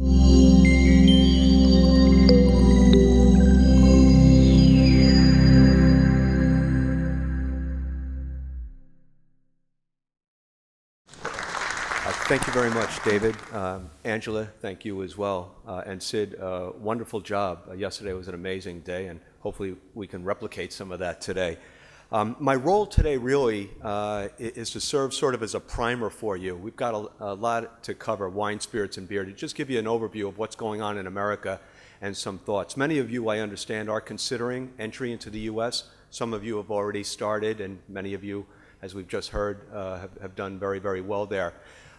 Thank you very much, David. Angela, thank you as well. And Sid, wonderful job. Yesterday was an amazing day, and hopefully we can replicate some of that today. My role today really is to serve sort of as a primer for you. We've got a lot to cover, wine, spirits, and beer, to just give you an overview of what's going on in America and some thoughts. Many of you, I understand, are considering entry into the U.S. Some of you have already started, and many of you, as we've just heard, have done very, very well there.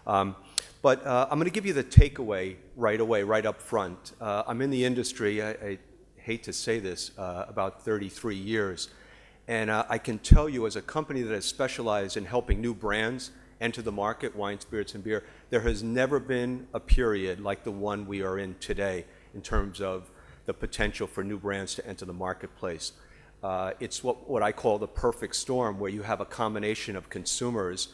But I'm going to give you the takeaway right away, right up front. I'm in the industry, I hate to say this, about 33 years. And I can tell you, as a company that has specialized in helping new brands enter the market, wine, spirits, and beer, there has never been a period like the one we are in today in terms of the potential for new brands to enter the marketplace. It's what I call the perfect storm, where you have a combination of consumers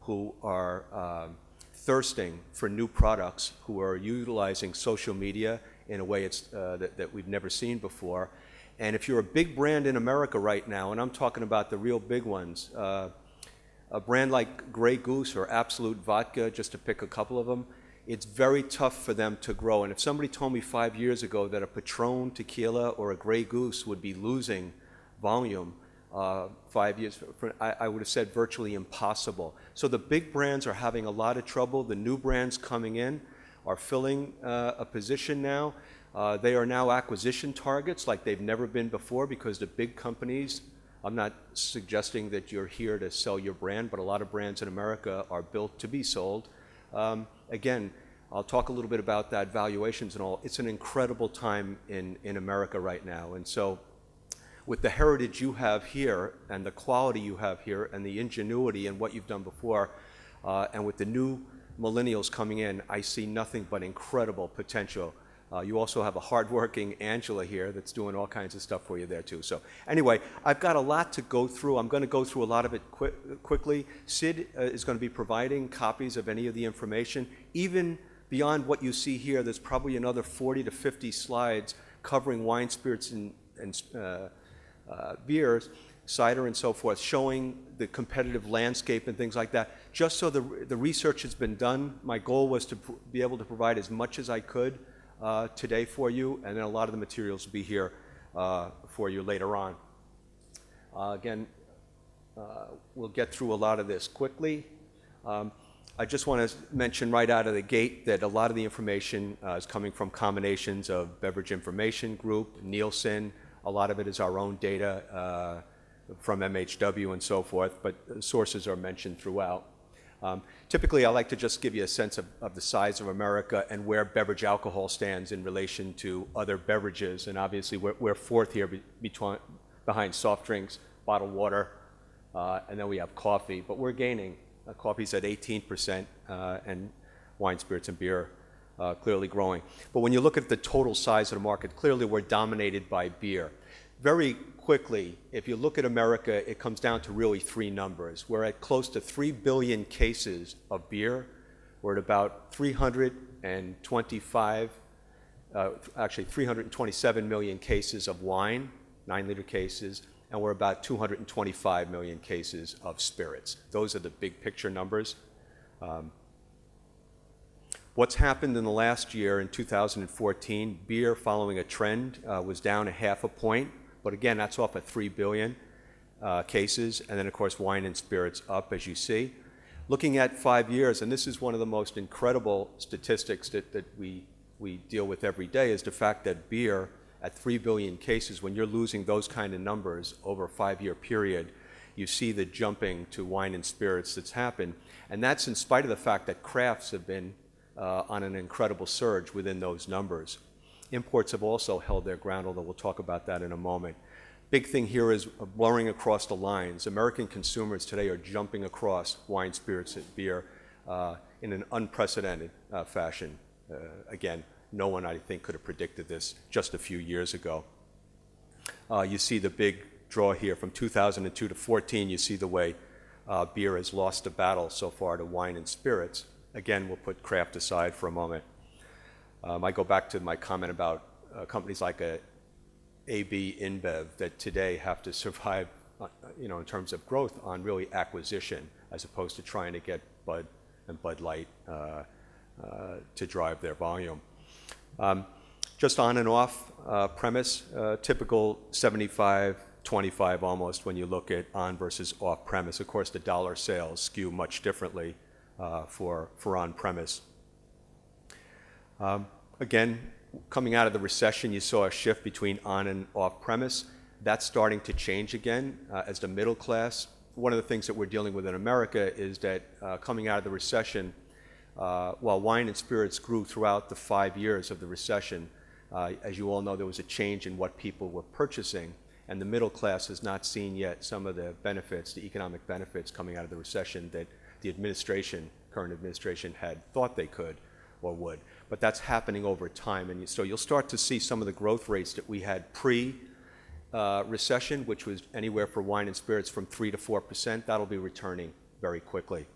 who are thirsting for new products, who are utilizing social media in a way that we've never seen before. And if you're a big brand in America right now, and I'm talking about the real big ones, a brand like Grey Goose or Absolute Vodka, just to pick a couple of them, it's very tough for them to grow. And if somebody told me 5 years ago that a Patron tequila or a Grey Goose would be losing volume 5 years, I would have said virtually impossible. So the big brands are having a lot of trouble. The new brands coming in are filling a position now. They are now acquisition targets like they've never been before, because the big companies, I'm not suggesting that you're here to sell your brand, but a lot of brands in America are built to be sold. Again, I'll talk a little bit about that, valuations and all. It's an incredible time in America right now. And so with the heritage you have here and the quality you have here and the ingenuity and what you've done before, and with the new millennials coming in, I see nothing but incredible potential. You also have a hardworking Angela here that's doing all kinds of stuff for you there too. So anyway, I've got a lot to go through. I'm going to go through a lot of it quickly. Sid is going to be providing copies of any of the information. Even beyond what you see here, there's probably another 40 to 50 slides covering wine, spirits, and beers, cider and so forth, showing the competitive landscape and things like that. Just so the research has been done, my goal was to be able to provide as much as I could today for you, and then a lot of the materials will be here for you later on. Again, we'll get through a lot of this quickly. I just want to mention right out of the gate that a lot of the information is coming from combinations of Beverage Information Group, Nielsen. A lot of it is our own data from MHW and so forth, but sources are mentioned throughout. Typically, I like to just give you a sense of the size of America and where beverage alcohol stands in relation to other beverages. And obviously, we're fourth here behind soft drinks, bottled water, and then we have coffee. But we're gaining. Coffee's at 18%, and wine, spirits, and beer clearly growing. But when you look at the total size of the market, clearly we're dominated by beer. Very quickly, if you look at America, it comes down to really three numbers. We're at close to 3 billion cases of beer. We're at about 327 million cases of wine, 9-liter cases, and we're about 225 million cases of spirits. Those are the big picture numbers. What's happened in the last year, in 2014, beer, following a trend, was down 0.5 point. But again, that's off of 3 billion cases. And then, of course, wine and spirits up, as you see. Looking at 5 years, and this is one of the most incredible statistics that we deal with every day, is the fact that beer, at 3 billion cases, when you're losing those kind of numbers over a 5-year period, you see the jumping to wine and spirits that's happened. And that's in spite of the fact that crafts have been on an incredible surge within those numbers. Imports have also held their ground, although we'll talk about that in a moment. Big thing here is blurring across the lines. American consumers today are jumping across wine, spirits, and beer in an unprecedented fashion. Again, no one, I think, could have predicted this just a few years ago. You see the big draw here from 2002 to 14. You see the way beer has lost the battle so far to wine and spirits. Again, we'll put craft aside for a moment. I go back to my comment about companies like AB InBev that today have to survive, in terms of growth on really acquisition as opposed to trying to get Bud and Bud Light to drive their volume. Just on and off premise, typical 75-25 almost when you look at on versus off premise. Of course, the dollar sales skew much differently for on premise. Again, coming out of the recession, you saw a shift between on and off premise. That's starting to change again as the middle class. One of the things that we're dealing with in America is that coming out of the recession, while wine and spirits grew throughout the 5 years of the recession, as you all know, there was a change in what people were purchasing, and the middle class has not seen yet some of the benefits, the economic benefits coming out of the recession that the current administration had thought they could or would. But that's happening over time, and so you'll start to see some of the growth rates that we had pre-recession, which was anywhere for wine and spirits from 3 to 4%. That'll be returning very quickly.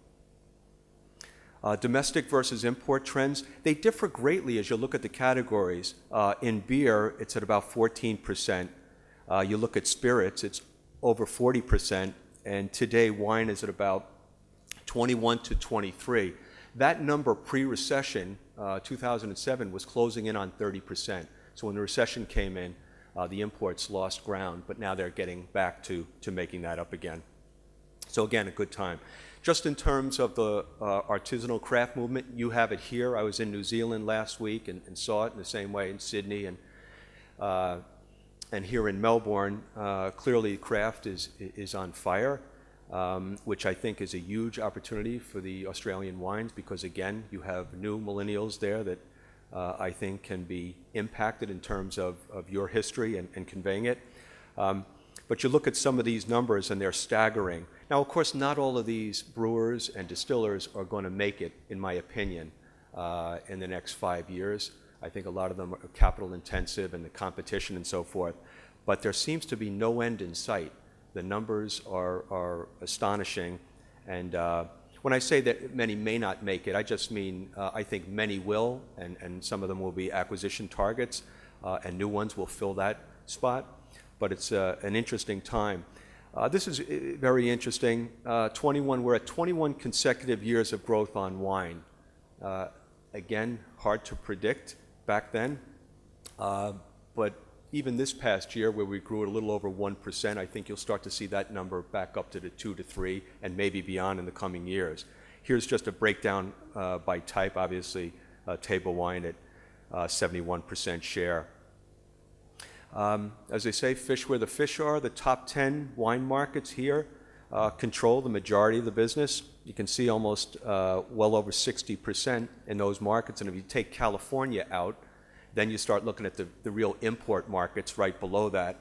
Domestic versus import trends, they differ greatly as you look at the categories. In beer, it's at about 14%. You look at spirits, it's over 40%, and today wine is at about 21 to 23. That number pre-recession, 2007, was closing in on 30%. So when the recession came in, the imports lost ground, but now they're getting back to making that up again. So again, a good time. Just in terms of the artisanal craft movement, you have it here. I was in New Zealand last week and saw it in the same way in Sydney and here in Melbourne. Clearly, craft is on fire, which I think is a huge opportunity for the Australian wines because, again, you have new millennials there that I think can be impacted in terms of your history and conveying it. But you look at some of these numbers and they're staggering. Now, of course, not all of these brewers and distillers are going to make it, in my opinion, in the next 5 years. I think a lot of them are capital intensive and the competition and so forth. But there seems to be no end in sight. The numbers are astonishing. And when I say that many may not make it, I just mean I think many will, and some of them will be acquisition targets, and new ones will fill that spot. But it's an interesting time. This is very interesting. We're at 21 consecutive years of growth on wine. Again, hard to predict back then. But even this past year, where we grew at a little over 1%, I think you'll start to see that number back up to the 2 to 3 and maybe beyond in the coming years. Here's just a breakdown by type. Obviously, table wine at 71% share. As they say, fish where the fish are. The top 10 wine markets here control the majority of the business. You can see almost well over 60% in those markets. And if you take California out, then you start looking at the real import markets right below that.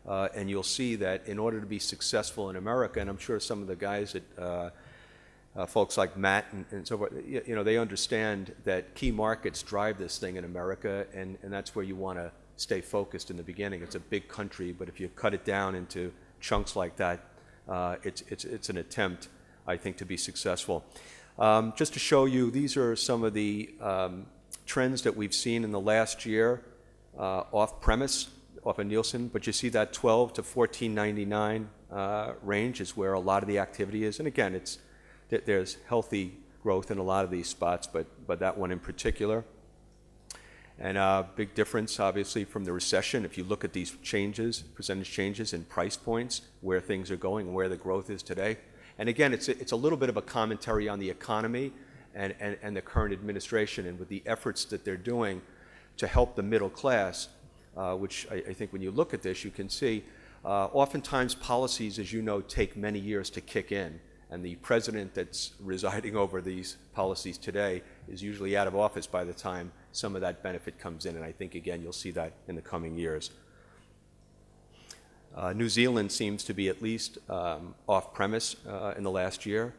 And you'll see that in order to be successful in America, and I'm sure some of the guys that folks like Matt and so forth, they understand that key markets drive this thing in America, and that's where you want to stay focused in the beginning. It's a big country, but if you cut it down into chunks like that, it's an attempt, I think, to be successful. Just to show you, these are some of the trends that we've seen in the last year off-premise, off of Nielsen, but you see that 12 to 14.99 range is where a lot of the activity is. And again, there's healthy growth in a lot of these spots, but that one in particular. And a big difference, obviously, from the recession. If you look at these changes, percentage changes in price points, where things are going, and where the growth is today. And again, it's a little bit of a commentary on the economy and the current administration, and with the efforts that they're doing to help the middle class, which I think when you look at this, you can see oftentimes policies, as you know, take many years to kick in. And the president that's residing over these policies today is usually out of office by the time some of that benefit comes in. And I think, again, you'll see that in the coming years. New Zealand seems to be at least off-premise in the last year,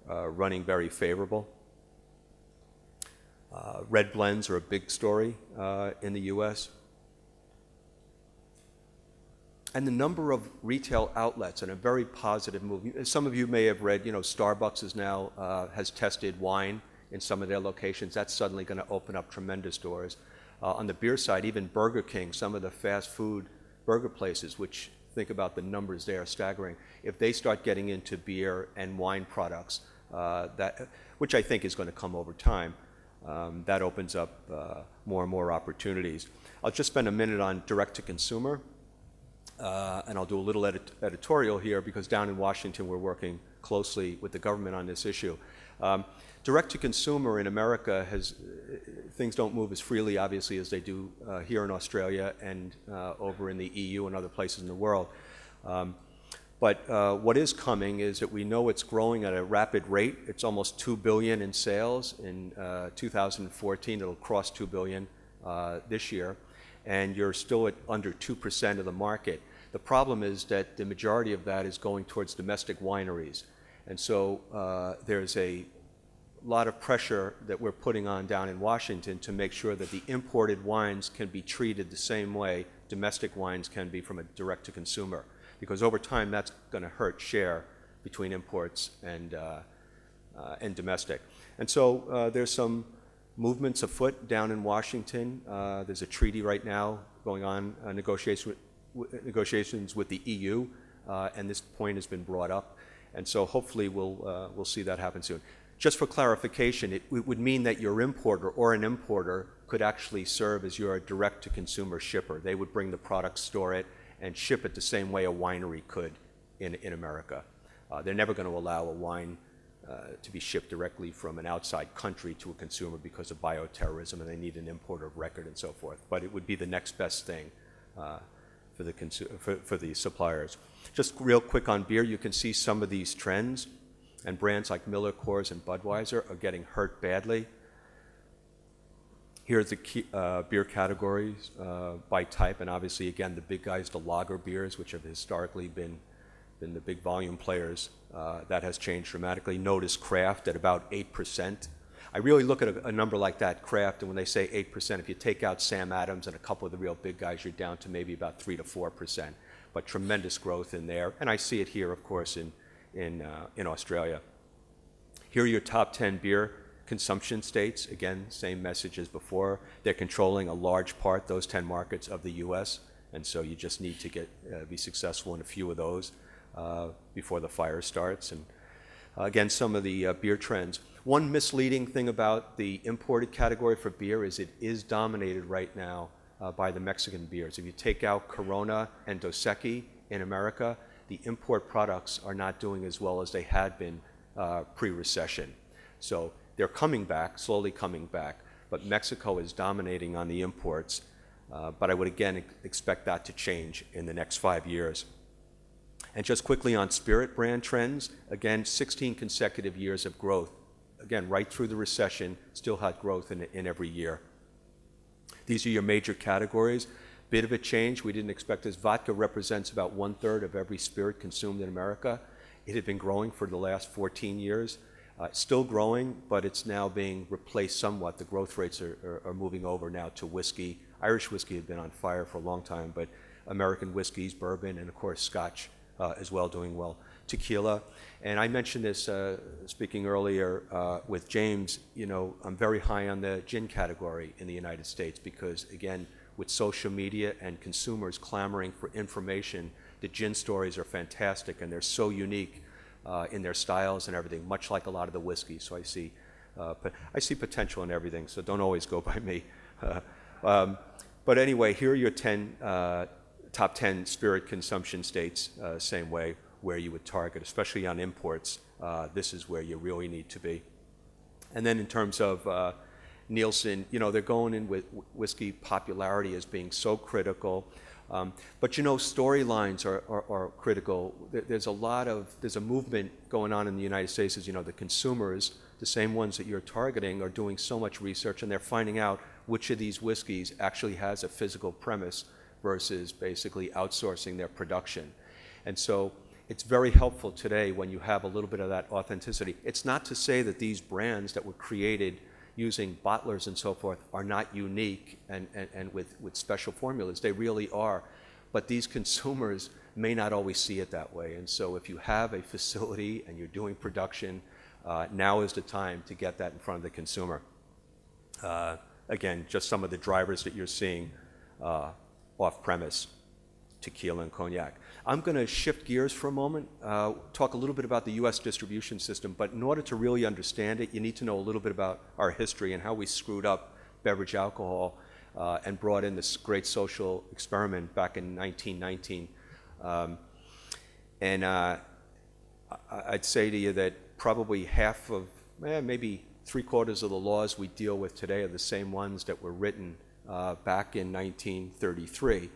running very favorable. Red blends are a big story in the U.S. And the number of retail outlets and a very positive move. Some of you may have read, Starbucks is now has tested wine in some of their locations, that's suddenly going to open up tremendous doors. On the beer side, even Burger King, some of the fast food burger places, which think about the numbers there are staggering, if they start getting into beer and wine products, which I think is going to come over time, that opens up more and more opportunities. I'll just spend a minute on direct-to-consumer, and I'll do a little editorial here because down in Washington we're working closely with the government on this issue. Direct-to-consumer in America things don't move as freely, obviously, as they do here in Australia and over in the EU and other places in the world. But what is coming is that we know it's growing at a rapid rate. It's almost $2 billion in sales. In 2014, it'll cross $2 billion this year, and you're still at under 2% of the market. The problem is that the majority of that is going towards domestic wineries. And so there's a lot of pressure that we're putting on down in Washington to make sure that the imported wines can be treated the same way domestic wines can be from a direct-to-consumer. Because over time, that's going to hurt share between imports and domestic. And so there's some movements afoot down in Washington. There's a treaty right now going on, negotiations with the EU, and this point has been brought up. And so hopefully we'll see that happen soon. Just for clarification, it would mean that your importer or an importer could actually serve as your direct-to-consumer shipper. They would bring the product, store it, and ship it the same way a winery could in America. They're never going to allow a wine to be shipped directly from an outside country to a consumer because of bioterrorism, and they need an importer of record and so forth. But it would be the next best thing for the suppliers. Just real quick on beer, you can see some of these trends, and brands like Miller, Coors, and Budweiser are getting hurt badly. Here's the key, beer categories by type, and obviously, again, the big guys, the lager beers, which have historically been the big volume players. That has changed dramatically. Notice craft at about 8%. I really look at a number like that, craft, and when they say 8%, if you take out Sam Adams and a couple of the real big guys, you're down to maybe about 3 to 4%. But tremendous growth in there, and I see it here, of course, in Australia. Here are your top 10 beer consumption states. Again, same message as before. They're controlling a large part, those 10 markets, of the U.S., and so you just need to be successful in a few of those before the fire starts. And again, some of the beer trends. One misleading thing about the imported category for beer is it is dominated right now by the Mexican beers. If you take out Corona and Dos Equis in America, the import products are not doing as well as they had been pre-recession. So they're coming back, slowly coming back, but Mexico is dominating on the imports. But I would again expect that to change in the next 5 years. And just quickly on spirit brand trends, again, 16 consecutive years of growth. Again, right through the recession, still had growth in every year. These are your major categories. Bit of a change, we didn't expect this. Vodka represents about 1/3 of every spirit consumed in America. It had been growing for the last 14 years. Still growing, but it's now being replaced somewhat. The growth rates are moving over now to whiskey. Irish whiskey had been on fire for a long time, but American whiskeys, bourbon, and of course Scotch as well, doing well. Tequila, and I mentioned this speaking earlier with James, you know, I'm very high on the gin category in the United States because, again, with social media and consumers clamoring for information, the gin stories are fantastic and they're so unique in their styles and everything, much like a lot of the whiskeys. So I see potential in everything, so don't always go by me. But anyway, here are your top 10 spirit consumption states, same way, where you would target, especially on imports. This is where you really need to be. And then in terms of Nielsen, you know, they're going in with whiskey popularity as being so critical. But you know, storylines are critical. There's a movement going on in the United States, as you know, the consumers, the same ones that you're targeting, are doing so much research and they're finding out which of these whiskeys actually has a physical premise versus basically outsourcing their production. And so it's very helpful today when you have a little bit of that authenticity. It's not to say that these brands that were created using bottlers and so forth are not unique and with special formulas. They really are. But these consumers may not always see it that way. And so if you have a facility and you're doing production Now is the time to get that in front of the consumer. Again, just some of the drivers that you're seeing off-premise, tequila and cognac. I'm going to shift gears for a moment, talk a little bit about the U.S. distribution system, but in order to really understand it, you need to know a little bit about our history and how we screwed up beverage alcohol and brought in this great social experiment back in 1919. I'd say to you that probably half of, maybe 3/4 of the laws we deal with today are the same ones that were written back in 1933.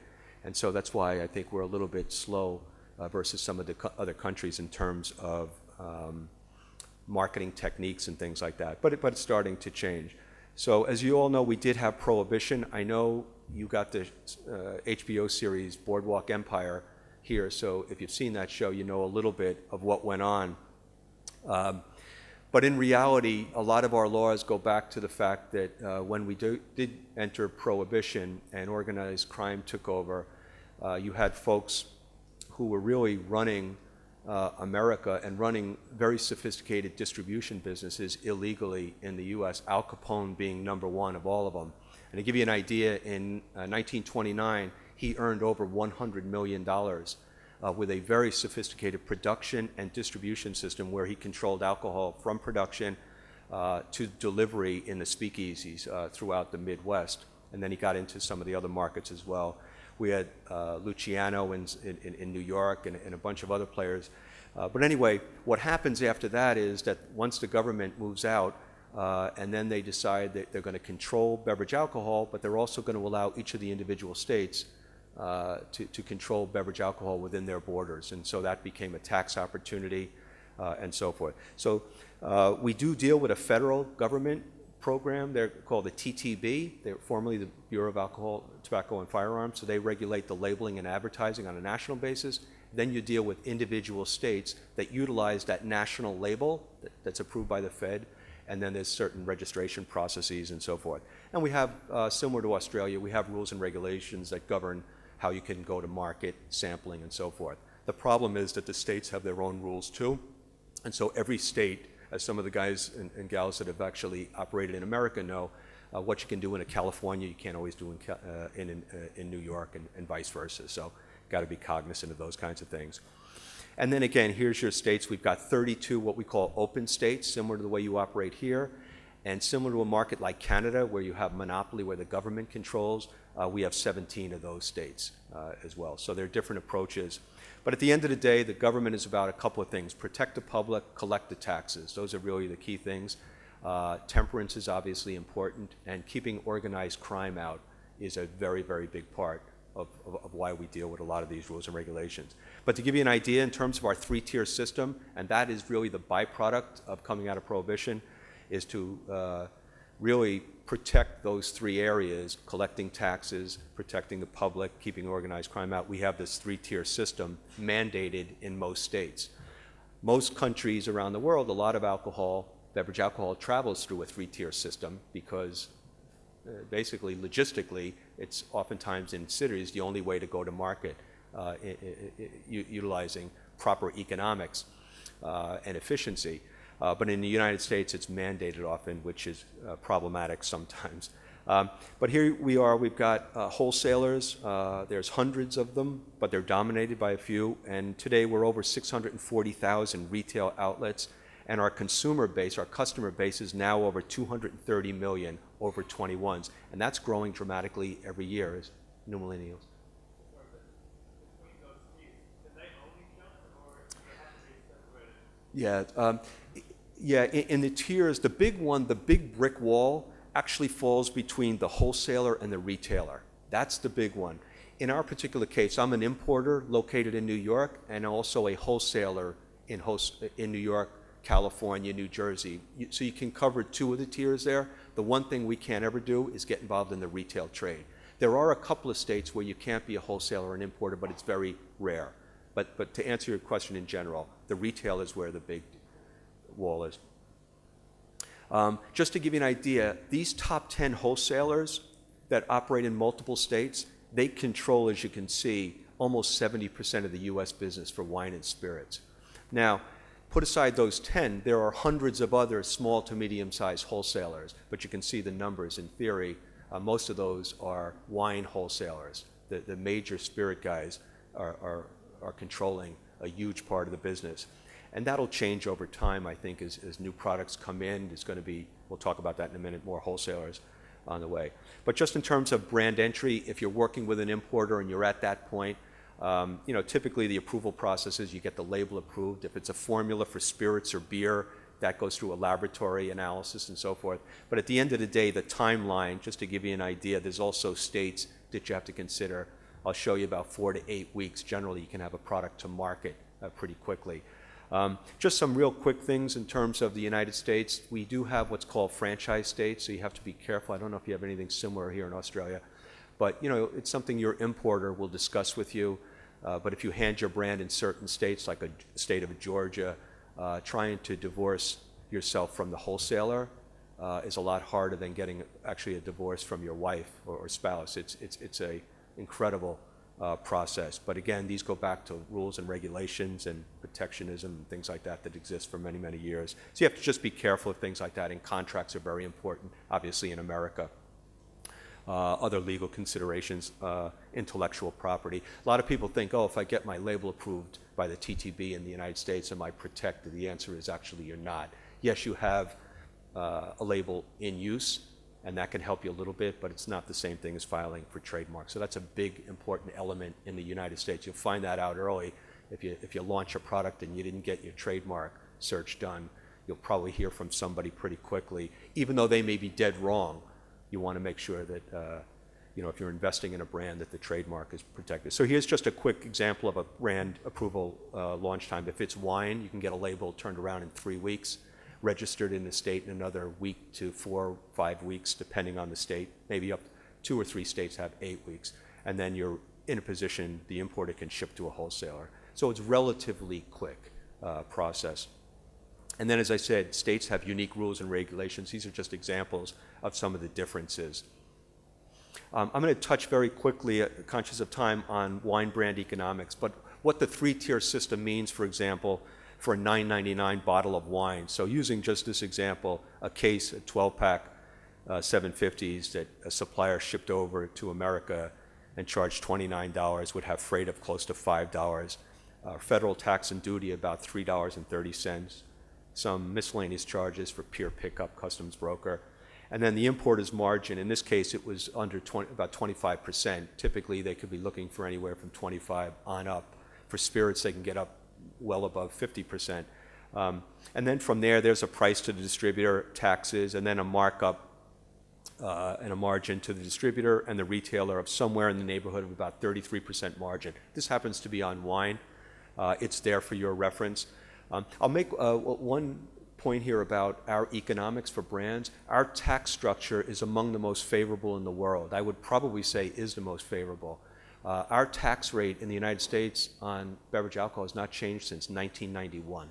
And so that's why I think we're a little bit slow versus some of the other countries in terms of marketing techniques and things like that. But it's starting to change. So as you all know, we did have prohibition. I know you got the HBO series Boardwalk Empire here, so if you've seen that show, you know a little bit of what went on. But in reality, a lot of our laws go back to the fact that when we did enter prohibition and organized crime took over, you had folks who were really running America and running very sophisticated distribution businesses illegally in the U.S., Al Capone being number one of all of them. And to give you an idea, in 1929, he earned over $100 million with a very sophisticated production and distribution system where he controlled alcohol from production to delivery in the speakeasies throughout the Midwest. And then he got into some of the other markets as well. We had Luciano in New York and a bunch of other players. But anyway, what happens after that is that once the government moves out, and then they decide that they're going to control beverage alcohol, but they're also going to allow each of the individual states to control beverage alcohol within their borders. And so that became a tax opportunity and so forth. So we do deal with a federal government program. They're called the TTB. They're formerly the Bureau of Alcohol, Tobacco, and Firearms. So they regulate the labeling and advertising on a national basis. Then you deal with individual states that utilize that national label that's approved by the Fed. And then there's certain registration processes and so forth. And we have, similar to Australia, we have rules and regulations that govern how you can go to market, sampling, and so forth. The problem is that the states have their own rules too. And so every state, as some of the guys and gals that have actually operated in America know, what you can do in California, you can't always do in New York and vice versa. So got to be cognizant of those kinds of things. And then again, here's your states. We've got 32 what we call open states, similar to the way you operate here. And similar to a market like Canada, where you have monopoly, where the government controls, we have 17 of those states as well. So there are different approaches. But at the end of the day, the government is about a couple of things: protect the public, collect the taxes. Those are really the key things. Temperance is obviously important, and keeping organized crime out is a very, very big part of why we deal with a lot of these rules and regulations. But to give you an idea in terms of our three-tier system, and that is really the byproduct of coming out of Prohibition, is to really protect those three areas: collecting taxes, protecting the public, keeping organized crime out. We have this three-tier system mandated in most states. Most countries around the world, a lot of alcohol, beverage alcohol, travels through a three-tier system because basically, logistically, it's oftentimes in cities the only way to go to market, utilizing proper economics and efficiency. But in the United States, it's mandated often, which is problematic sometimes. But here we are, we've got wholesalers. There's hundreds of them, but they're dominated by a few. And today we're over 640,000 retail outlets. And our consumer base, our customer base, is now over 230 million over 21s. And that's growing dramatically every year as new millennials. Yeah, in the tiers, the big one, the big brick wall, actually falls between the wholesaler and the retailer. That's the big one. In our particular case, I'm an importer located in New York and also a wholesaler in New York, California, New Jersey. So you can cover two of the tiers there. The one thing we can't ever do is get involved in the retail trade. There are a couple of states where you can't be a wholesaler or an importer, but it's very rare. But to answer your question in general, the retail is where the big wall is. Just to give you an idea, these top 10 wholesalers that operate in multiple states, they control, as you can see, almost 70% of the U.S. business for wine and spirits. Now, Put aside those 10, there are hundreds of other small to medium-sized wholesalers, but you can see the numbers in theory. Most of those are wine wholesalers. The major spirit guys are controlling a huge part of the business. And that'll change over time, I think, as new products come in. There's going to be, we'll talk about that in a minute, more wholesalers on the way. But just in terms of brand entry, if you're working with an importer and you're at that point, typically the approval process is you get the label approved. If it's a formula for spirits or beer, that goes through a laboratory analysis and so forth. But at the end of the day, the timeline, just to give you an idea, there's also states that you have to consider. I'll show you about 4 to 8 weeks. Generally, you can have a product to market pretty quickly. Just some real quick things in terms of the United States. We do have what's called franchise states, so you have to be careful. I don't know if you have anything similar here in Australia, but it's something your importer will discuss with you. But if you hand your brand in certain states, like a state of Georgia, trying to divorce yourself from the wholesaler is a lot harder than getting actually a divorce from your wife or spouse. It's a incredible process. But again, these go back to rules and regulations and protectionism and things like that that exist for many, many years. So you have to just be careful of things like that, and contracts are very important, obviously, in America. Other legal considerations, intellectual property. A lot of people think, oh, if I get my label approved by the TTB in the United States, am I protected? The answer is actually you're not. Yes, you have a label in use, and that can help you a little bit, but it's not the same thing as filing for trademark. So that's a big, important element in the United States. You'll find that out early. If you launch a product and you didn't get your trademark search done, you'll probably hear from somebody pretty quickly. Even though they may be dead wrong, you want to make sure that if you're investing in a brand, that the trademark is protected. So here's just a quick example of a brand approval launch time. If it's wine, you can get a label turned around in 3 weeks, registered in the state in another week to 4 or 5 weeks, depending on the state. Maybe up 2 or 3 states have 8 weeks. And then you're in a position, the importer can ship to a wholesaler. So it's relatively quick process. And then, as I said, states have unique rules and regulations. These are just examples of some of the differences. I'm going to touch very quickly, conscious of time, on wine brand economics, but what the 3-tier system means, for example, for a $9.99 bottle of wine. So using just this example, a case, a 12-pack 750s that a supplier shipped over to America and charged $29 would have freight of close to $5, federal tax and duty about $3.30, some miscellaneous charges for peer pickup, customs broker, and then the importer's margin. In this case, it was under about 25%. Typically, they could be looking for anywhere from 25 on up. For spirits, they can get up well above 50%. And then from there, there's a price to the distributor, taxes, and then a markup and a margin to the distributor and the retailer of somewhere in the neighborhood of about 33% margin. This happens to be on wine. It's there for your reference. I'll make one point here about our economics for brands. Our tax structure is among the most favorable in the world. I would probably say is the most favorable. Our tax rate in the United States on beverage alcohol has not changed since 1991.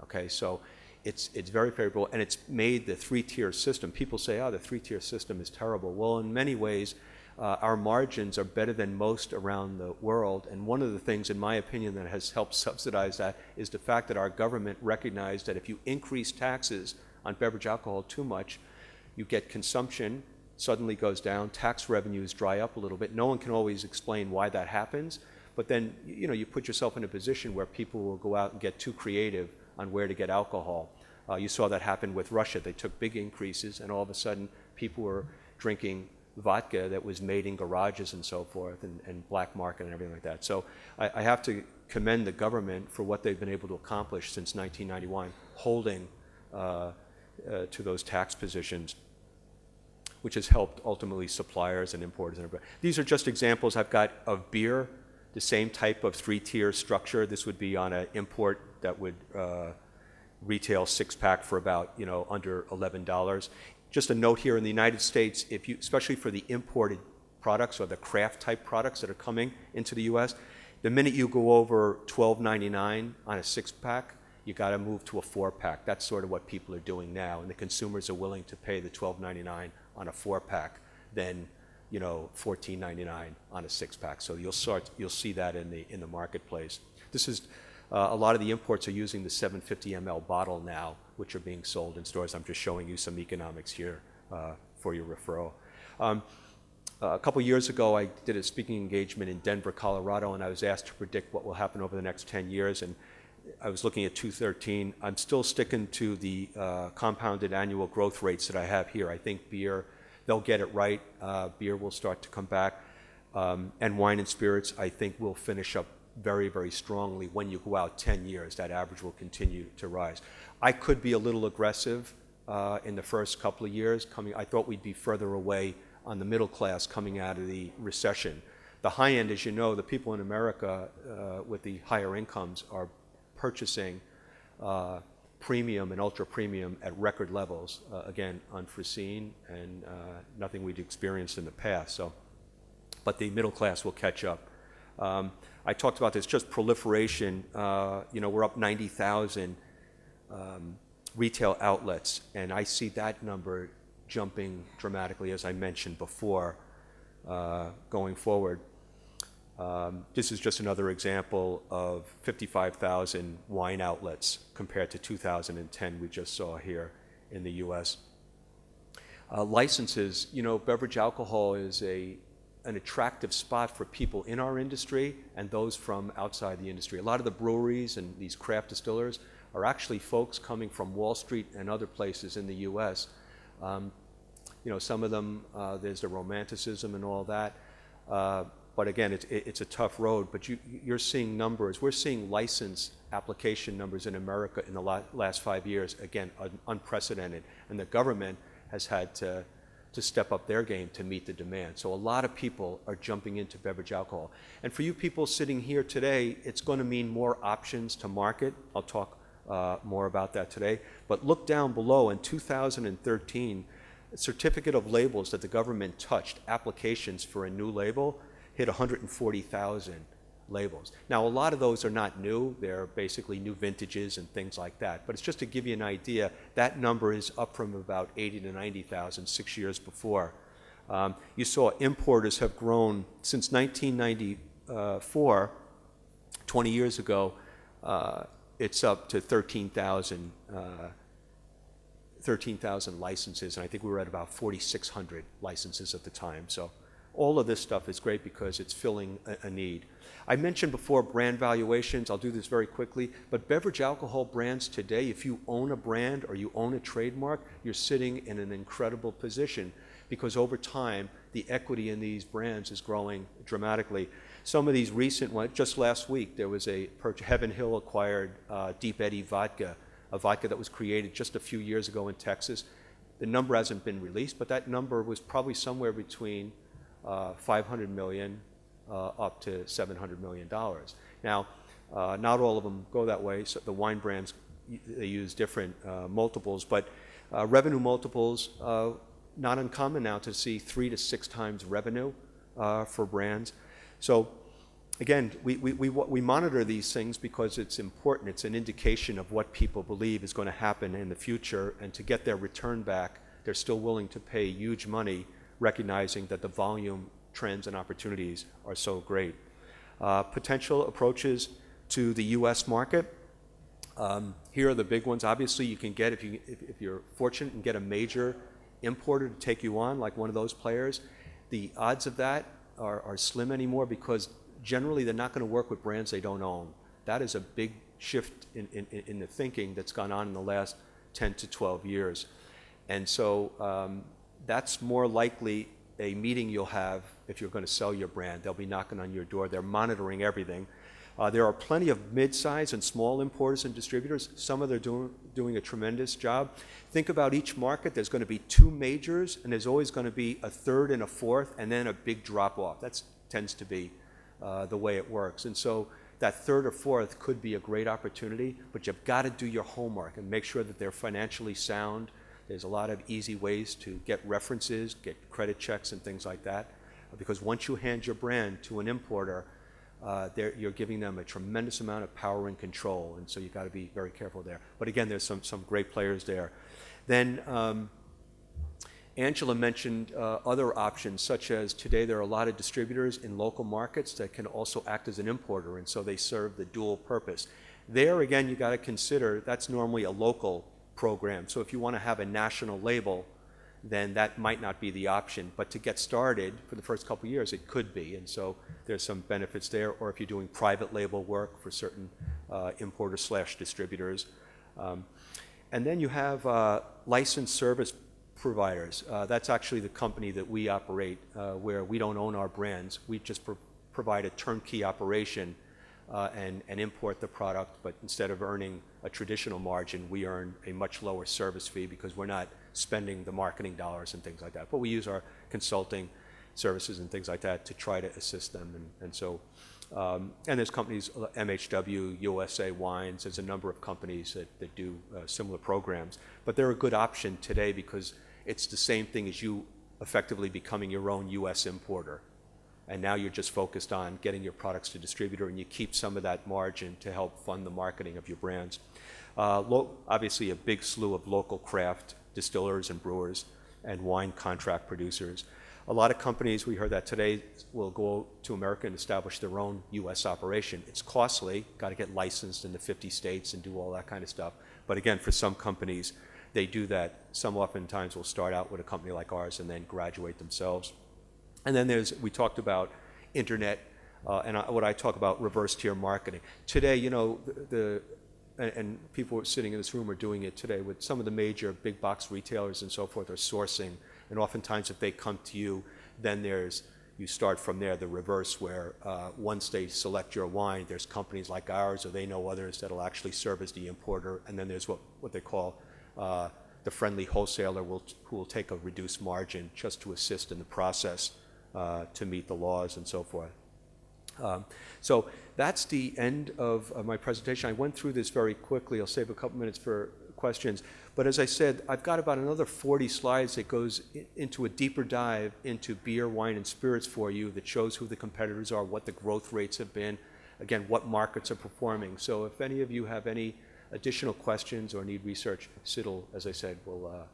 Okay, so it's very favorable, and it's made the 3-tier system. People say, oh, the 3-tier system is terrible. Well, in many ways, our margins are better than most around the world, and one of the things, in my opinion, that has helped subsidize that is the fact that our government recognized that if you increase taxes on beverage alcohol too much, you get consumption suddenly goes down, tax revenues dry up a little bit. No one can always explain why that happens, but then you put yourself in a position where people will go out and get too creative on where to get alcohol. You saw that happen with Russia. They took big increases, and all of a sudden people were drinking vodka that was made in garages and so forth, and black market and everything like that. So I have to commend the government for what they've been able to accomplish since 1991, holding to those tax positions, which has helped ultimately suppliers and importers and everybody. These are just examples I've got of beer, the same type of 3-tier structure. This would be on an import that would retail 6-pack for about under $11. Just a note here in the United States, if you, especially for the imported products or the craft type products that are coming into the U.S., the minute you go over $12.99 on a 6-pack, you got to move to a 4-pack. That's sort of what people are doing now, and the consumers are willing to pay the $12.99 on a 4-pack than $14.99 on a 6-pack. So you'll see that in the marketplace. This is A lot of the imports are using the 750 ml bottle now, which are being sold in stores. I'm just showing you some economics here for your referral. A couple years ago, I did a speaking engagement in Denver, Colorado, and I was asked to predict what will happen over the next 10 years. And I was looking at 2013. I'm still sticking to the compounded annual growth rates that I have here. I think beer, they'll get it right. Beer will start to come back. And wine and spirits, I think, will finish up very, very strongly when you go out 10 years. That average will continue to rise. I could be a little aggressive in the first couple of years. I thought we'd be further away on the middle class coming out of the recession. The high end, as you know, the people in America with the higher incomes are purchasing premium and ultra premium at record levels. Again, unforeseen and nothing we'd experienced in the past. So, but the middle class will catch up. I talked about this, just proliferation. We're up 90,000 retail outlets, and I see that number jumping dramatically, as I mentioned before, going forward. This is just another example of 55,000 wine outlets compared to 2010 we just saw here in the U.S. Licenses, beverage alcohol is an attractive spot for people in our industry and those from outside the industry. A lot of the breweries and these craft distillers are actually folks coming from Wall Street and other places in the U.S. Some of them, there's the romanticism and all that. But again, it's a tough road. But you're seeing numbers. We're seeing license application numbers in America in the last 5 years, again, unprecedented. And the government has had to step up their game to meet the demand. So a lot of people are jumping into beverage alcohol. And for you people sitting here today, it's going to mean more options to market. I'll talk more about that today. But look down below. In 2013, a certificate of labels that the government touched, applications for a new label, hit 140,000 labels. Now, a lot of those are not new. They're basically new vintages and things like that. But it's just to give you an idea, that number is up from about 80 to 90,000 6 years before. You saw importers have grown since 1994, 20 years ago, it's up to 13,000 licenses, and I think we were at about 4,600 licenses at the time. So all of this stuff is great because it's filling a need. I mentioned before brand valuations. I'll do this very quickly, but beverage alcohol brands today, if you own a brand or you own a trademark, you're sitting in an incredible position because over time, the equity in these brands is growing dramatically. Some of these recent ones, just last week, there was a purchase. Heaven Hill acquired Deep Eddy vodka, a vodka that was created just a few years ago in Texas. The number hasn't been released, but that number was probably somewhere between 500 million up to $700 million. Now, not all of them go that way. So the wine brands, they use different multiples, but revenue multiples, not uncommon now to see 3 to 6 times revenue for brands. So again, we monitor these things because it's important. It's an indication of what people believe is going to happen in the future, and to get their return back, they're still willing to pay huge money, recognizing that the volume trends and opportunities are so great. Potential approaches to the U.S. market. Here are the big ones. Obviously, you can get, if you're fortunate and get a major importer to take you on, like one of those players. The odds of that are slim anymore because generally they're not going to work with brands they don't own. That is a big shift in the thinking that's gone on in the last 10 to 12 years. And so that's more likely a meeting you'll have if you're going to sell your brand. They'll be knocking on your door. They're monitoring everything. There are plenty of mid-size and small importers and distributors. Some of them are doing a tremendous job. Think about each market. There's going to be 2 majors, and there's always going to be a third and a fourth, and then a big drop-off. That tends to be the way it works. And so that third or fourth could be a great opportunity, but you've got to do your homework and make sure that they're financially sound. There's a lot of easy ways to get references, get credit checks and things like that, because once you hand your brand to an importer, you're giving them a tremendous amount of power and control, and so you've got to be very careful there. But again, there's some great players there. Then Angela mentioned other options, such as today there are a lot of distributors in local markets that can also act as an importer, and so they serve the dual purpose. There again, you got to consider that's normally a local program. So if you want to have a national label, then that might not be the option. But to get started for the first couple of years, it could be. And so there's some benefits there. Or if you're doing private label work for certain importers/distributors. And then you have licensed service providers. That's actually the company that we operate, where we don't own our brands. We just provide a turnkey operation and import the product, but instead of earning a traditional margin, we earn a much lower service fee because we're not spending the marketing dollars and things like that. But we use our consulting services and things like that to try to assist them. And so, and there's companies, MHW, USA Wines, there's a number of companies that do similar programs. But they're a good option today because it's the same thing as you effectively becoming your own US importer. And now you're just focused on getting your products to distributor, and you keep some of that margin to help fund the marketing of your brands. Obviously a big slew of local craft distillers and brewers and wine contract producers. A lot of companies, we heard that today, will go to America and establish their own US operation. It's costly, got to get licensed in the 50 states and do all that kind of stuff. But again, for some companies, they do that. Some oftentimes will start out with a company like ours and then graduate themselves. And then we talked about internet, and what I talk about reverse tier marketing. Today, you know, and people sitting in this room are doing it today with some of the major big box retailers and so forth are sourcing. And oftentimes if they come to you, then you start from there, the reverse, where once they select your wine, there's companies like ours or they know others that'll actually serve as the importer. And then there's what they call the friendly wholesaler who will take a reduced margin just to assist in the process to meet the laws and so forth. So that's the end of my presentation. I went through this very quickly. I'll save a couple minutes for questions. But as I said, I've got about another 40 slides that goes into a deeper dive into beer, wine, and spirits for you that shows who the competitors are, what the growth rates have been, again, what markets are performing. So if any of you have any additional questions or need research, Sid will, as I said, will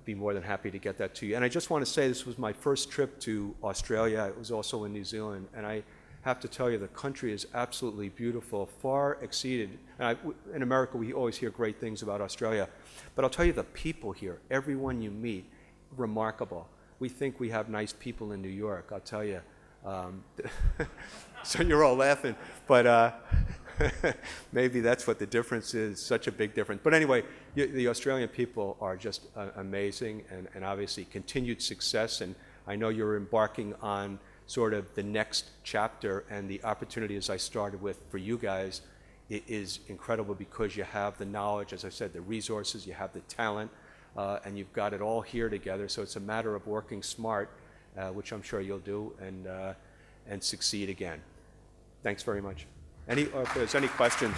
be more than happy to get that to you. And I just want to say this was my first trip to Australia. It was also in New Zealand. And I have to tell you, the country is absolutely beautiful, far exceeded. In America, we always hear great things about Australia. But I'll tell you, the people here, everyone you meet, remarkable. We think we have nice people in New York, I'll tell you. So you're all laughing. But maybe that's what the difference is, such a big difference. But anyway, the Australian people are just amazing and obviously continued success. And I know you're embarking on sort of the next chapter, and the opportunity, as I started with, for you guys, it is incredible because you have the knowledge, as I said, the resources, you have the talent, and you've got it all here together. So it's a matter of working smart, which I'm sure you'll do, and succeed again. Thanks very much. If there's any questions.